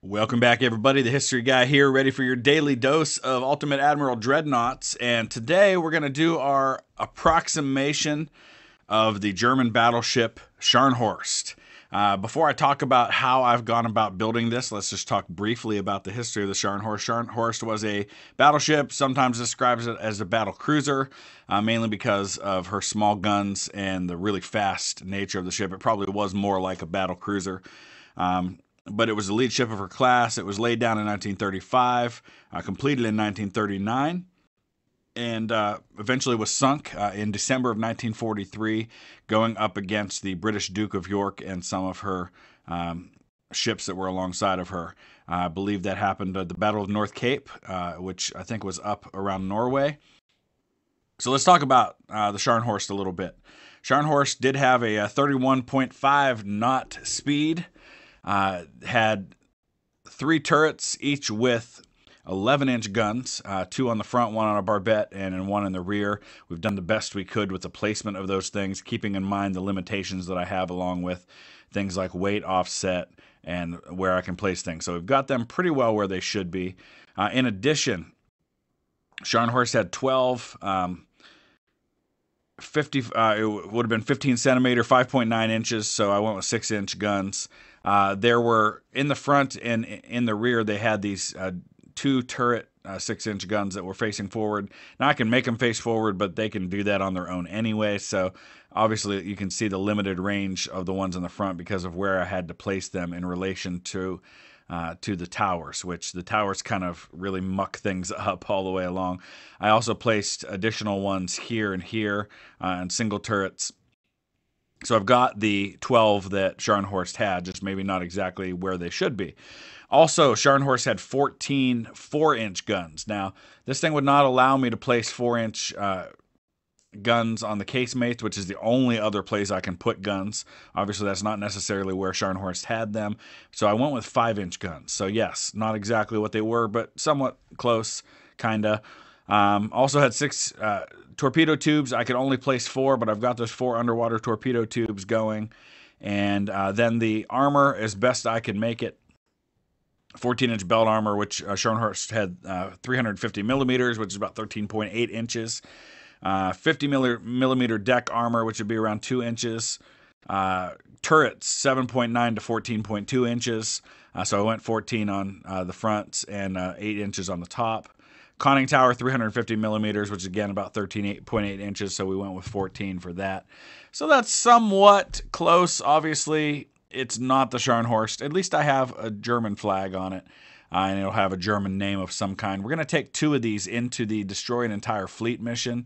Welcome back, everybody. The History Guy here, ready for your daily dose of Ultimate Admiral Dreadnoughts. And today we're going to do our approximation of the German battleship Scharnhorst. Before I talk about how I've gone about building this, let's just talk briefly about the history of the Scharnhorst. Scharnhorst was a battleship, sometimes describes it as a battle cruiser, mainly because of her small guns and the really fast nature of the ship. It probably was more like a battle cruiser. But it was the lead ship of her class. It was laid down in 1935, completed in 1939, and eventually was sunk in December of 1943, going up against the British Duke of York and some of her ships that were alongside of her. I believe that happened at the Battle of North Cape, which I think was up around Norway. So let's talk about the Scharnhorst a little bit. Scharnhorst did have a 31.5 knot speed. Had 3 turrets, each with 11-inch guns, 2 on the front, 1 on a barbette, and 1 in the rear. We've done the best we could with the placement of those things, keeping in mind the limitations that I have, along with things like weight offset and where I can place things. So we've got them pretty well where they should be. In addition, Scharnhorst had 12 it would have been 15 centimeter, 5.9 inches, so I went with 6-inch guns. There were, in the front and in the rear, they had these 2 turret 6-inch guns that were facing forward. Now I can make them face forward, but they can do that on their own anyway, so obviously you can see the limited range of the ones in the front because of where I had to place them in relation to the towers, which the towers kind of really muck things up all the way along. I also placed additional ones here and here and single turrets. So I've got the 12 that Scharnhorst had, just maybe not exactly where they should be. Also, Scharnhorst had 14 4-inch guns. Now, this thing would not allow me to place 4-inch guns on the casemates, which is the only other place I can put guns. Obviously, that's not necessarily where Scharnhorst had them. So I went with 5-inch guns. So yes, not exactly what they were, but somewhat close, kinda. Also had 6 torpedo tubes. I could only place 4, but I've got those 4 underwater torpedo tubes going. And then the armor, as best I could make it, 14-inch belt armor, which Scharnhorst had 350 millimeters, which is about 13.8 inches. 50 millimeter deck armor, which would be around 2 inches. Turrets, 7.9 to 14.2 inches. So I went 14 on the fronts and 8 inches on the top. Conning tower, 350 millimeters, which is again about 13.8 inches. So we went with 14 for that. So that's somewhat close. Obviously, it's not the Scharnhorst. At least I have a German flag on it. And it'll have a German name of some kind. We're going to take 2 of these into the Destroy an Entire Fleet mission,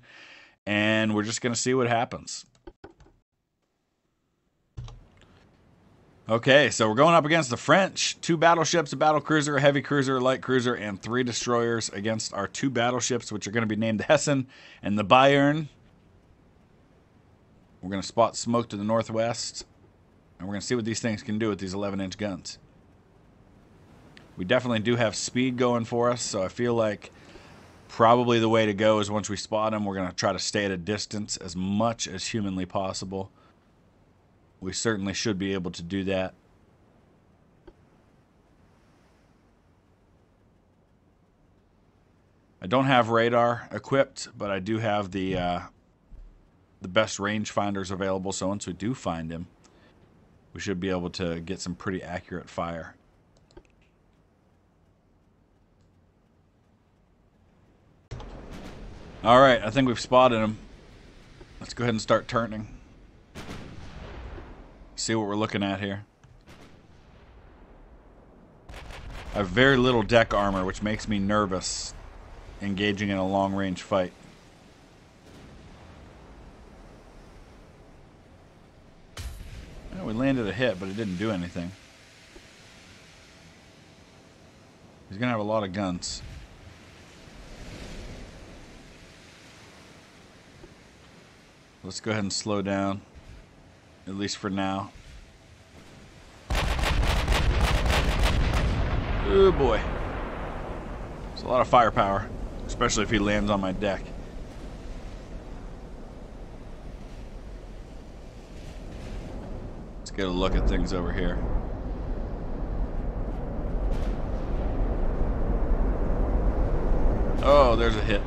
and we're just going to see what happens. Okay, so we're going up against the French. 2 battleships, a battle cruiser, a heavy cruiser, a light cruiser, and 3 destroyers against our 2 battleships, which are going to be named the Hessen and the Bayern. We're going to spot smoke to the northwest, and we're going to see what these things can do with these 11-inch guns. We definitely do have speed going for us, so I feel like probably the way to go is once we spot them, we're going to try to stay at a distance as much as humanly possible. We certainly should be able to do that. I don't have radar equipped, but I do have the best range finders available, so once we do find him, we should be able to get some pretty accurate fire. All right, I think we've spotted him. Let's go ahead and start turning. See what we're looking at here. I have very little deck armor, which makes me nervous engaging in a long-range fight. Well, we landed a hit, but it didn't do anything. He's going to have a lot of guns. Let's go ahead and slow down, at least for now. Oh boy. It's a lot of firepower, especially if he lands on my deck. get a look at things over here. Oh, there's a hit.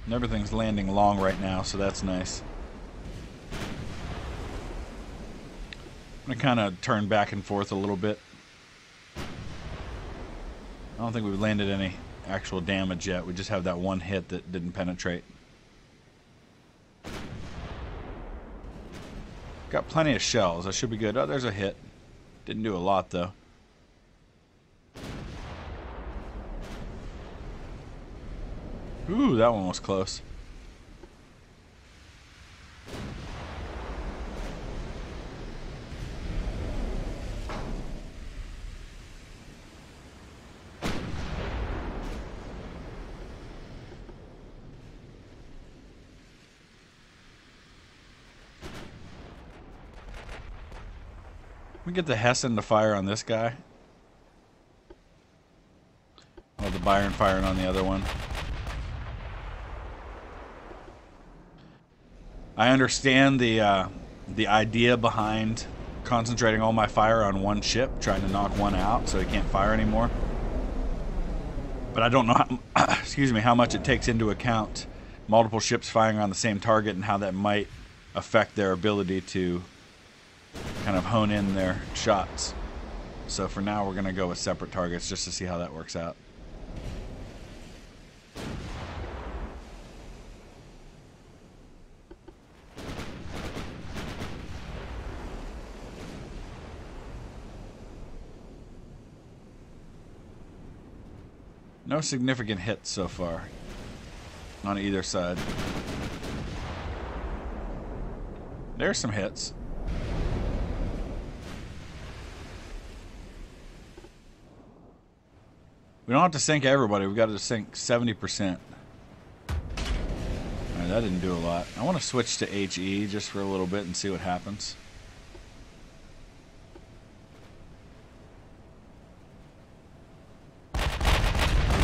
And everything's landing long right now, so that's nice. I'm gonna kind of turn back and forth a little bit. I don't think we've landed any actual damage yet. We just have that one hit that didn't penetrate. Got plenty of shells. That should be good. Oh, there's a hit. Didn't do a lot, though. Ooh, that one was close. We get the Hessen to fire on this guy. Oh, the Byron firing on the other one. I understand the idea behind concentrating all my fire on one ship, trying to knock one out so he can't fire anymore. But I don't know how, excuse me, how much it takes into account multiple ships firing on the same target and how that might affect their ability to kind of hone in their shots. So for now we're going to go with separate targets just to see how that works out. No significant hits so far on either side. There's some hits. We don't have to sink everybody. We've got to sink 70%. Alright, that didn't do a lot. I want to switch to HE just for a little bit and see what happens.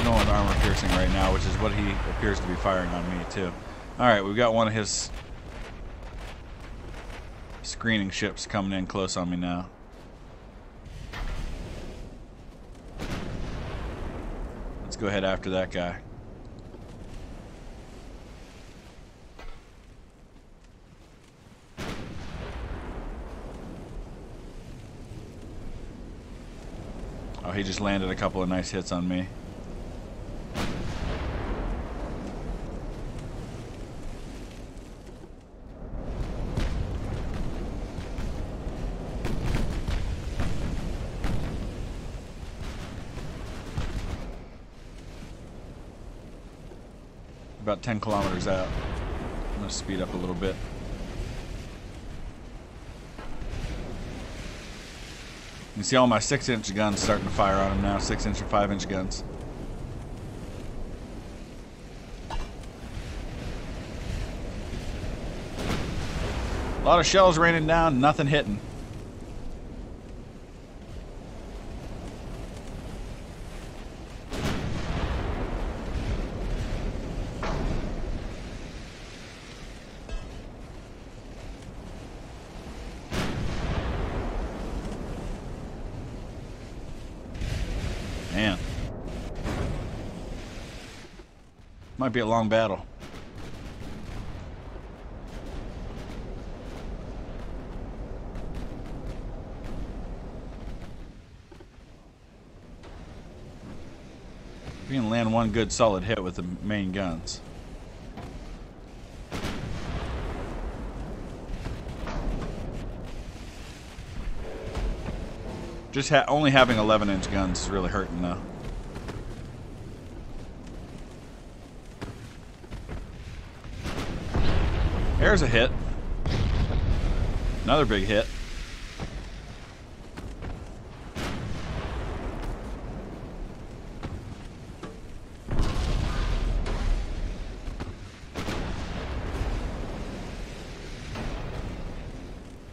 No one armor piercing right now, which is what he appears to be firing on me too. Alright, we've got one of his screening ships coming in close on me now. Let's go ahead after that guy. Oh, he just landed a couple of nice hits on me. About 10 kilometers out. I'm going to speed up a little bit. You can see all my 6-inch guns starting to fire on him now. 6-inch and 5-inch guns. A lot of shells raining down, nothing hitting. Man. Might be a long battle. We can land one good solid hit with the main guns. Just only having 11-inch guns is really hurting though. There's a hit. Another big hit.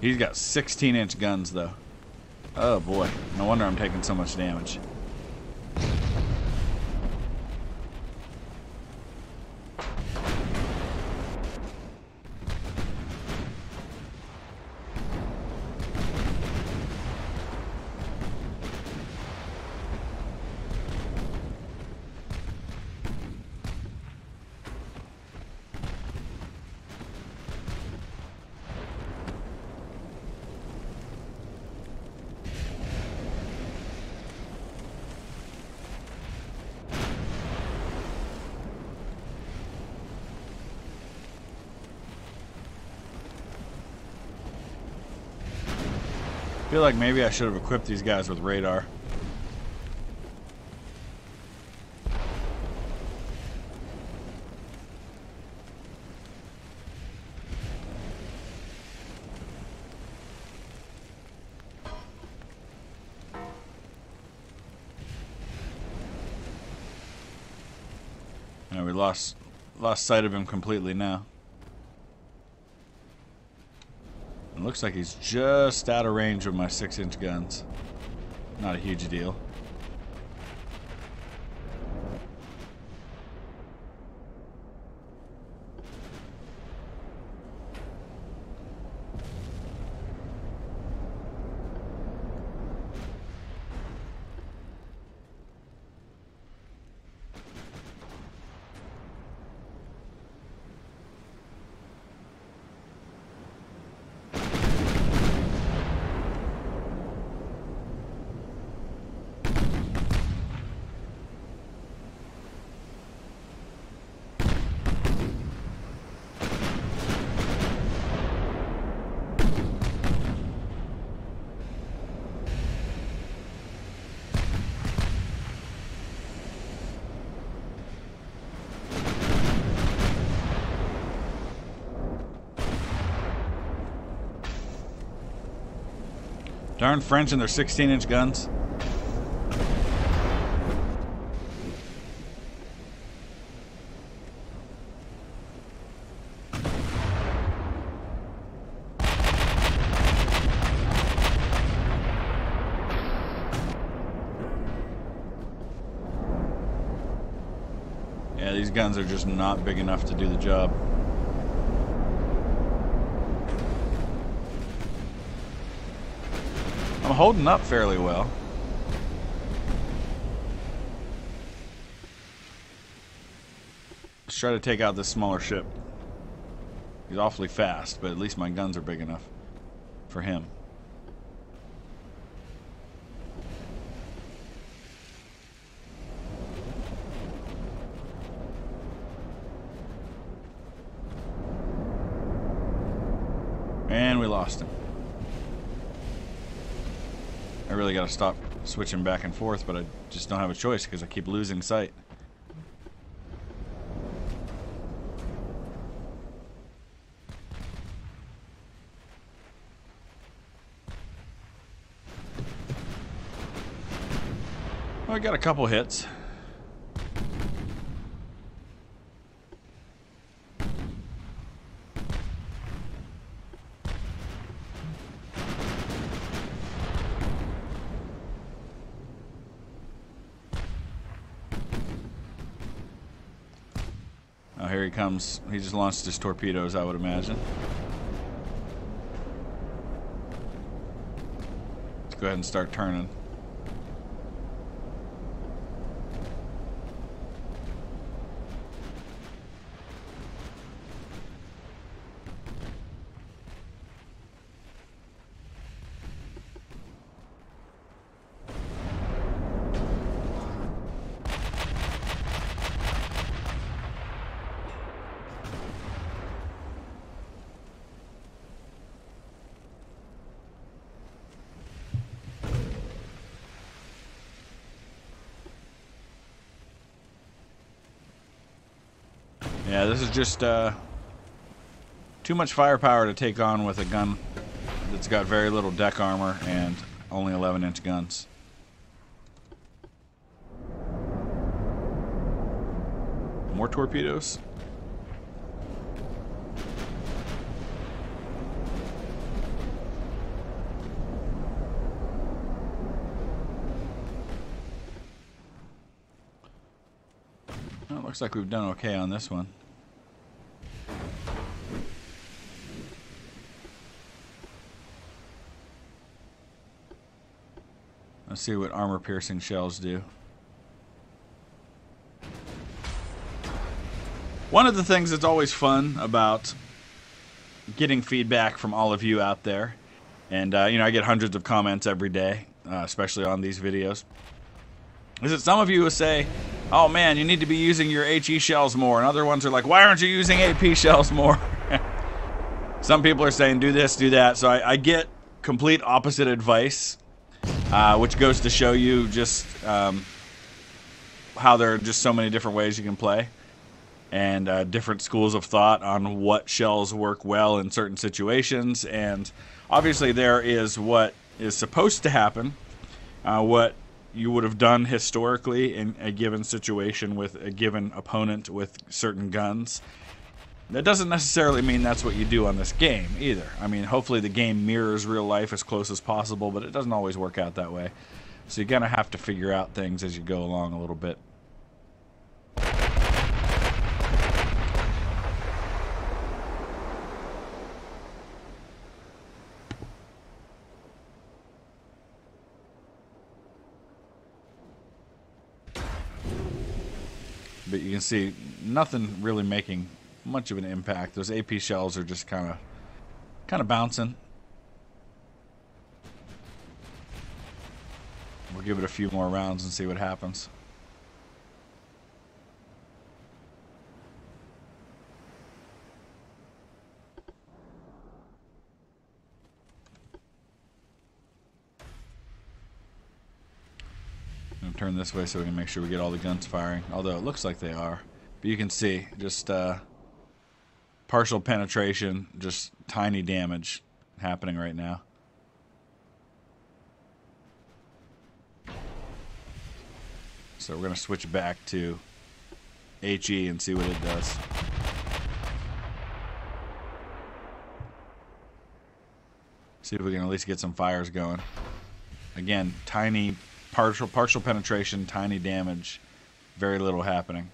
He's got 16-inch guns, though. Oh, boy. No wonder I'm taking so much damage. I feel like maybe I should have equipped these guys with radar. We lost sight of him completely now. It looks like he's just out of range with my 6-inch guns. Not a huge deal. Darn French and their 16-inch guns. Yeah, these guns are just not big enough to do the job. I'm holding up fairly well. Let's try to take out this smaller ship. He's awfully fast, but at least my guns are big enough for him. And we lost him. I really gotta stop switching back and forth, but I just don't have a choice because I keep losing sight. Well, I got a couple hits. Oh, here he comes. He just launched his torpedoes, I would imagine. Let's go ahead and start turning. Yeah, this is just too much firepower to take on with a gun that's got very little deck armor and only 11-inch guns. More torpedoes. Well, it looks like we've done okay on this one. Let's see what armor-piercing shells do. One of the things that's always fun about getting feedback from all of you out there, and you know, I get hundreds of comments every day, especially on these videos, is that some of you will say, oh man, you need to be using your HE shells more, and other ones are like, why aren't you using AP shells more? Some people are saying do this, do that, so I get complete opposite advice. Which goes to show you just how there are just so many different ways you can play, and different schools of thought on what shells work well in certain situations. And obviously there is what is supposed to happen, what you would have done historically in a given situation with a given opponent with certain guns. That doesn't necessarily mean that's what you do on this game either. I mean, hopefully the game mirrors real life as close as possible, but it doesn't always work out that way. So you're going to have to figure out things as you go along a little bit. But you can see nothing really making much of an impact. Those AP shells are just kind of bouncing. We'll give it a few more rounds and see what happens. I'm gonna turn this way so we can make sure we get all the guns firing, although it looks like they are. But you can see just partial penetration, just tiny damage happening right now. So we're going to switch back to HE and see what it does. See if we can at least get some fires going. Again, tiny partial penetration, tiny damage, very little happening.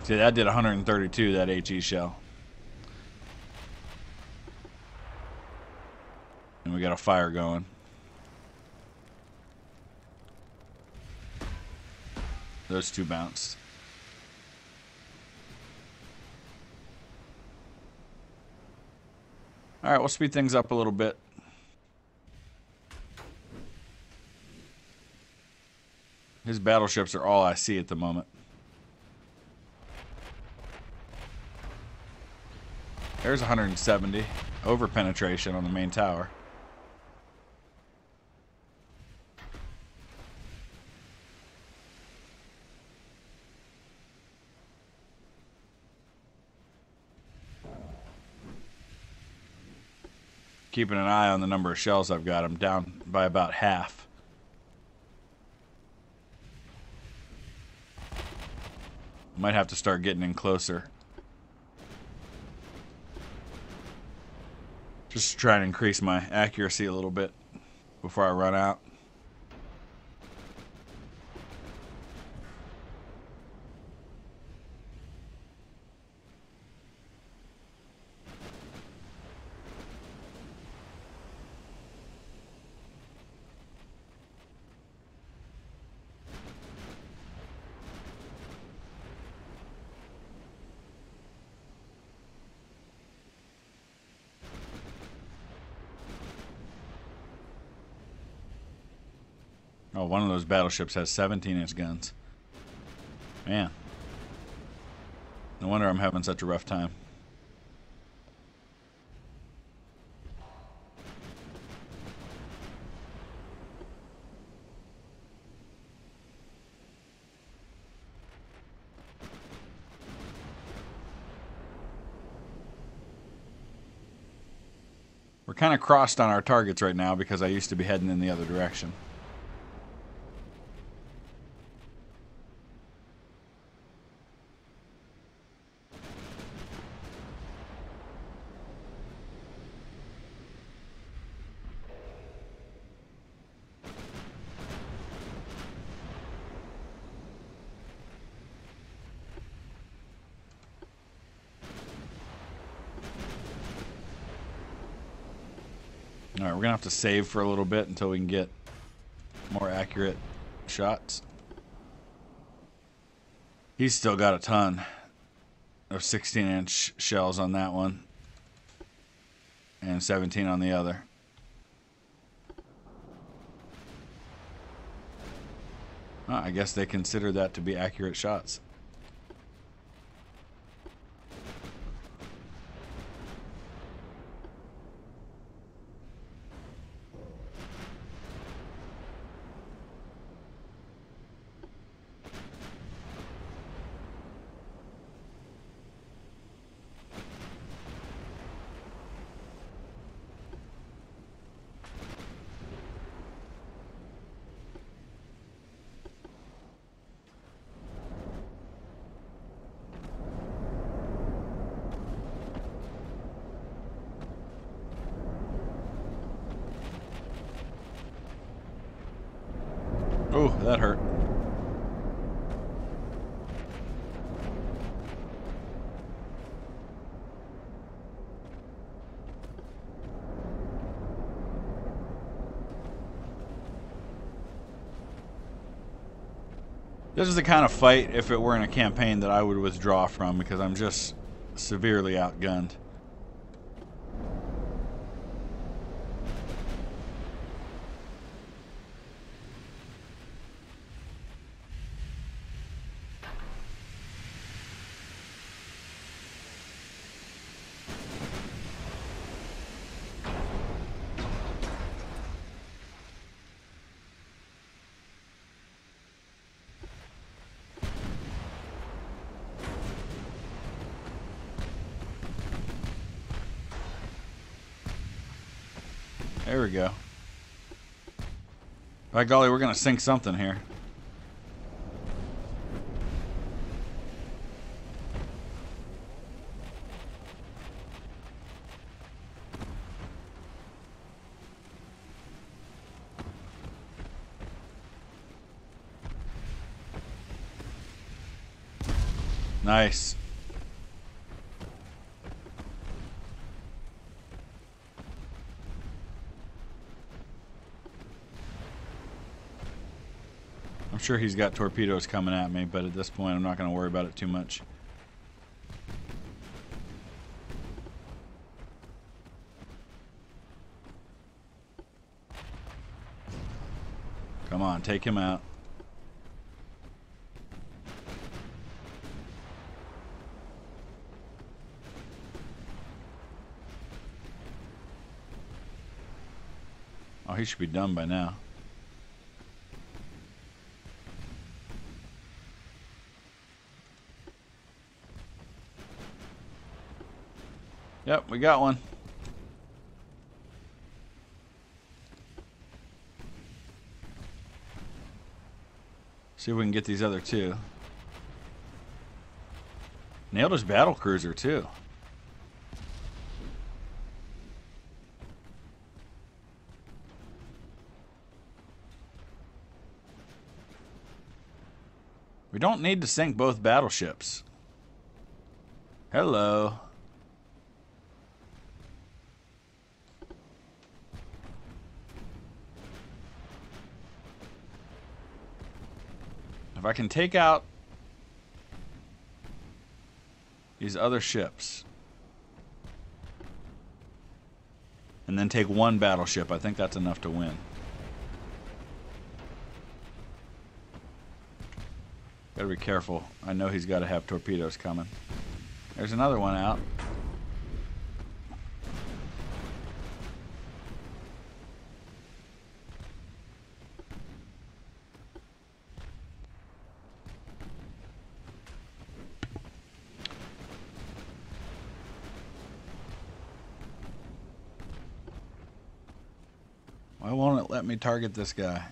See, that did 132, that HE shell. And we got a fire going. Those two bounced. Alright, we'll speed things up a little bit. His battleships are all I see at the moment. There's 170. Over penetration on the main tower. Keeping an eye on the number of shells I've got. I'm down by about half. Might have to start getting in closer. Just to try and increase my accuracy a little bit before I run out. Oh, one of those battleships has 17-inch guns. Man. No wonder I'm having such a rough time. kind of crossed on our targets right now because I used to be heading in the other direction. Alright, we're going to have to save for a little bit until we can get more accurate shots. He's still got a ton of 16-inch shells on that one. And 17 on the other. Well, I guess they consider that to be accurate shots. Oh, that hurt. This is the kind of fight, if it were in a campaign, that I would withdraw from because I'm just severely outgunned. There we go. By golly, we're going to sink something here. Nice. I'm sure he's got torpedoes coming at me, but at this point I'm not going to worry about it too much. Come on, take him out. Oh, he should be done by now. Yep, we got one. See if we can get these other two. Nailed his battle cruiser too. We don't need to sink both battleships. Hello. If I can take out these other ships and then take one battleship, I think that's enough to win. Gotta be careful. I know he's got to have torpedoes coming. There's another one out. Why won't it let me target this guy?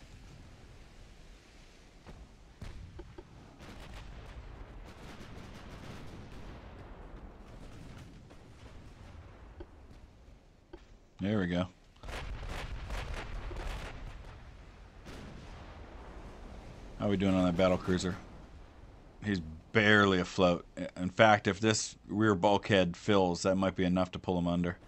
There we go. How are we doing on that battle cruiser? He's barely afloat. In fact, if this rear bulkhead fills, that might be enough to pull him under.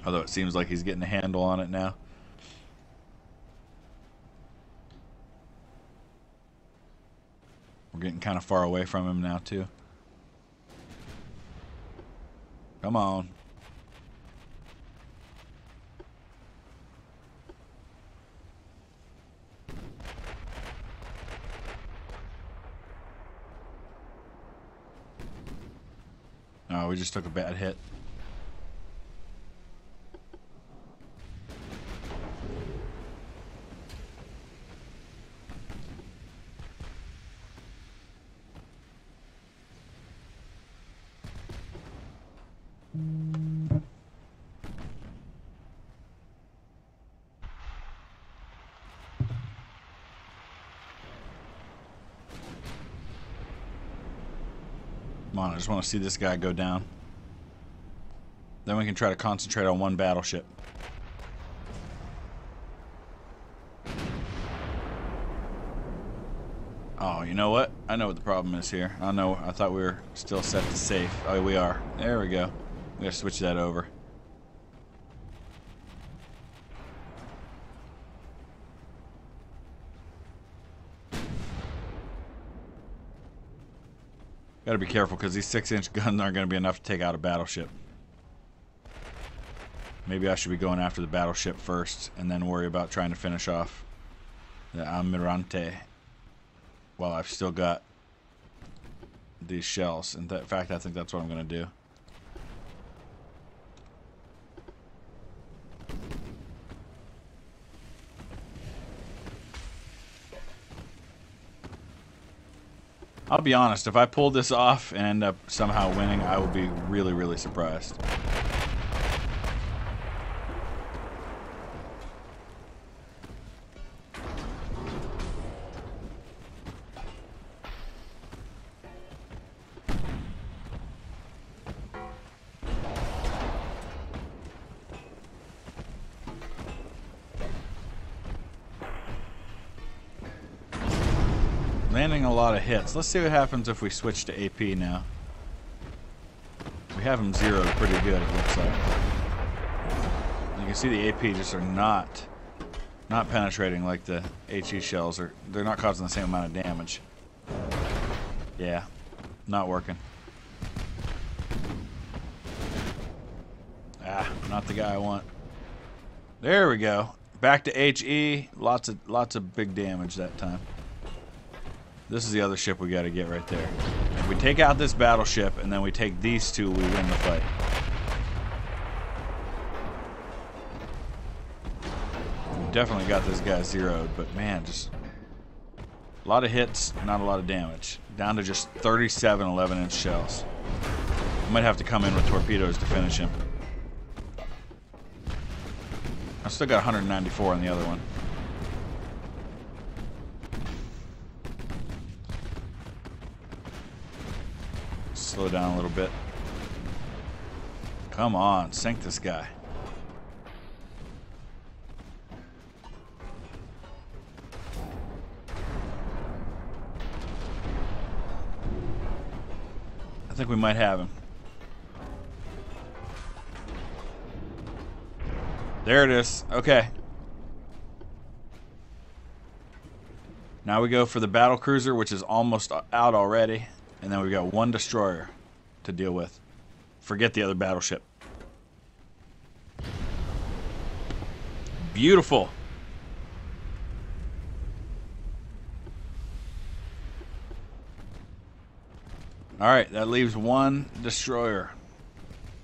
Although it seems like he's getting a handle on it now. We're getting kind of far away from him now, too. Come on. Oh, we just took a bad hit. Come on, I just want to see this guy go down. Then we can try to concentrate on one battleship. Oh, you know what? I know what the problem is here. I thought we were still set to safe. Oh, we are. There we go. We gotta switch that over. Gotta be careful because these 6-inch guns aren't gonna be enough to take out a battleship. Maybe I should be going after the battleship first and then worry about trying to finish off the Almirante while I've still got these shells. In fact, I think that's what I'm gonna do. I'll be honest, if I pull this off and end up somehow winning, I will be really, really surprised. Landing a lot of hits. Let's see what happens if we switch to AP now. We have them zeroed pretty good, it looks like. You can see the AP just are not penetrating like the HE shells. They're not causing the same amount of damage. Yeah, not working. Ah, not the guy I want. There we go. Back to HE. Lots of big damage that time. This is the other ship we got to get right there. If we take out this battleship and then we take these two, we win the fight. We definitely got this guy zeroed, but man, just a lot of hits, not a lot of damage. Down to just 37 11-inch shells. I might have to come in with torpedoes to finish him. I still got 194 on the other one. Slow down a little bit. Come on, sink this guy. I think we might have him. There it is. Okay. Now we go for the battle cruiser, which is almost out already. And then we've got one destroyer to deal with. Forget the other battleship. Beautiful. Alright, that leaves one destroyer.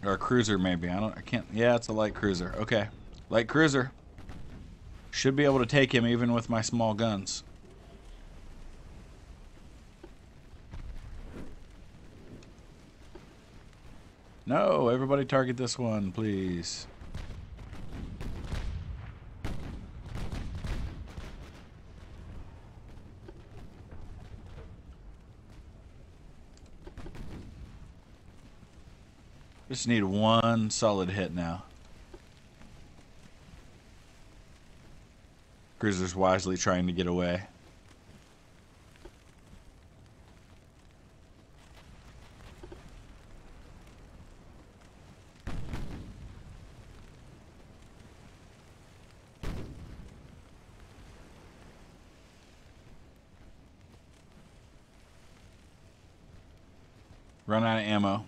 Or a cruiser maybe. I can't. Yeah, it's a light cruiser. Okay. Light cruiser. Should be able to take him even with my small guns. No, everybody target this one, please. Just need one solid hit now. Cruiser's wisely trying to get away. Run out of ammo.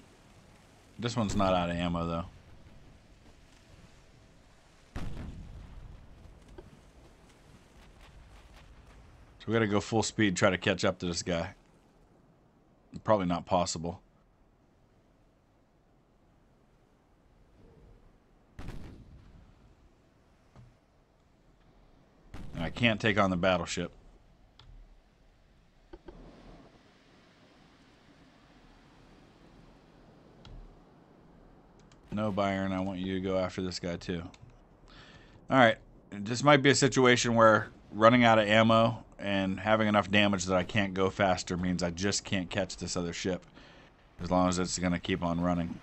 This one's not out of ammo, though. So we gotta go full speed, try to catch up to this guy. Probably not possible. And I can't take on the battleship. No, Byron, I want you to go after this guy too. Alright, this might be a situation where running out of ammo and having enough damage that I can't go faster means I just can't catch this other ship as long as it's going to keep on running.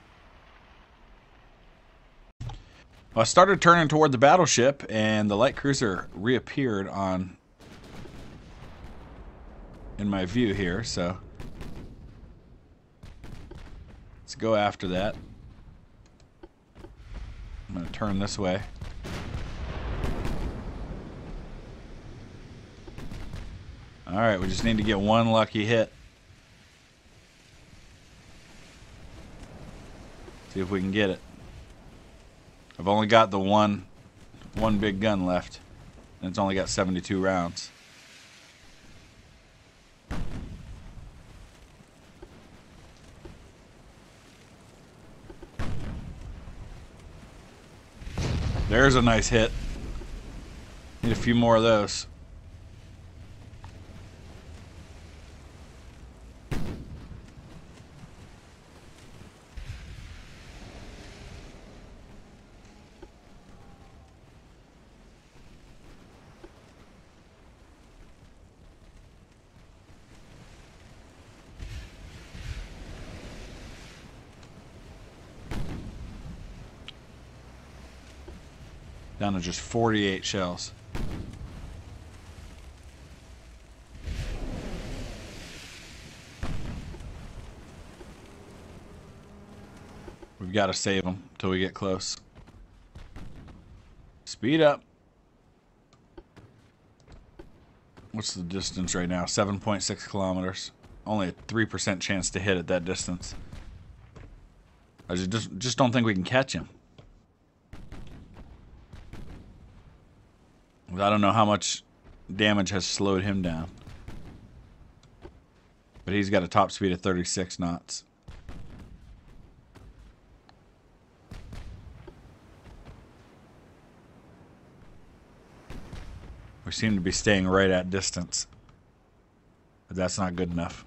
Well, I started turning toward the battleship and the light cruiser reappeared in my view here, so let's go after that. I'm going to turn this way. Alright, we just need to get one lucky hit. See if we can get it. I've only got the one big gun left, and it's only got 72 rounds. There's a nice hit. Need a few more of those. Down to just 48 shells. We've got to save them until we get close. Speed up. What's the distance right now? 7.6 kilometers. Only a 3% chance to hit at that distance. I just don't think we can catch him. I don't know how much damage has slowed him down. But he's got a top speed of 36 knots. We seem to be staying right at distance. But that's not good enough.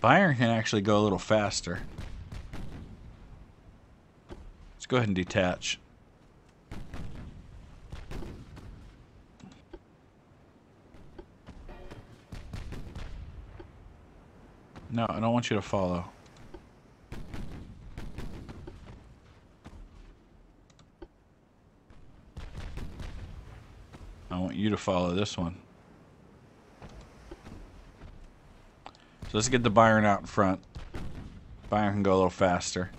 Byron can actually go a little faster. Let's go ahead and detach. No, I don't want you to follow. I want you to follow this one. So let's get the Byron out in front. Byron can go a little faster.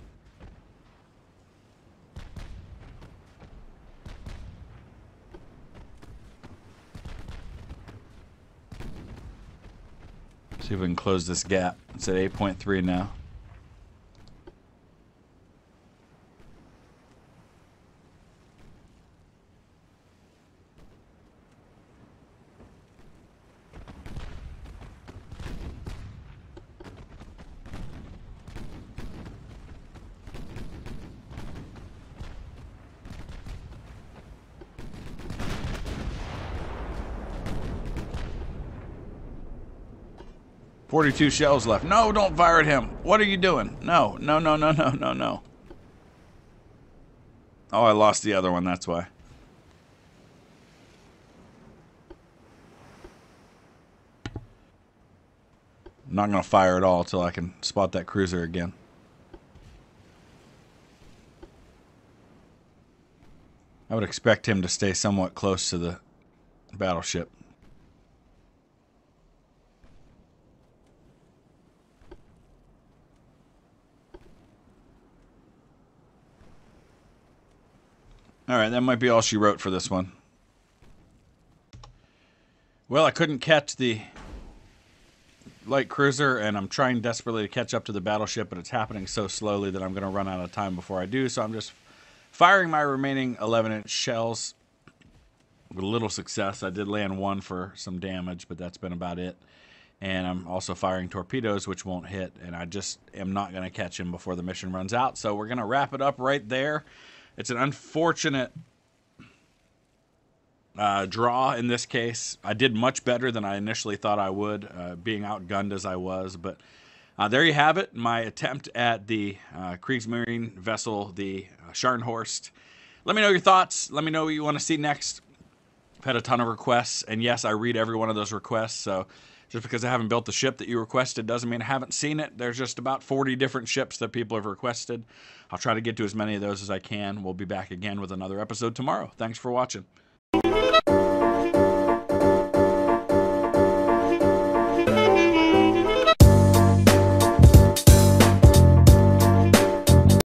See if we can close this gap. It's at 8.3 now. 42 shells left. No, don't fire at him. What are you doing? No, no, no, no, no, no, no. Oh, I lost the other one, that's why. I'm not going to fire at all until I can spot that cruiser again. I would expect him to stay somewhat close to the battleship. Alright, that might be all she wrote for this one. Well, I couldn't catch the light cruiser, and I'm trying desperately to catch up to the battleship, but it's happening so slowly that I'm going to run out of time before I do, so I'm just firing my remaining 11-inch shells with little success. I did land one for some damage, but that's been about it. And I'm also firing torpedoes, which won't hit, and I just am not going to catch him before the mission runs out, so we're going to wrap it up right there. It's an unfortunate draw in this case. I did much better than I initially thought I would, being outgunned as I was. But there you have it, my attempt at the Kriegsmarine vessel, the Scharnhorst. Let me know your thoughts. Let me know what you want to see next. I've had a ton of requests, and yes, I read every one of those requests, so just because I haven't built the ship that you requested doesn't mean I haven't seen it. There's just about 40 different ships that people have requested. I'll try to get to as many of those as I can. We'll be back again with another episode tomorrow. Thanks for watching.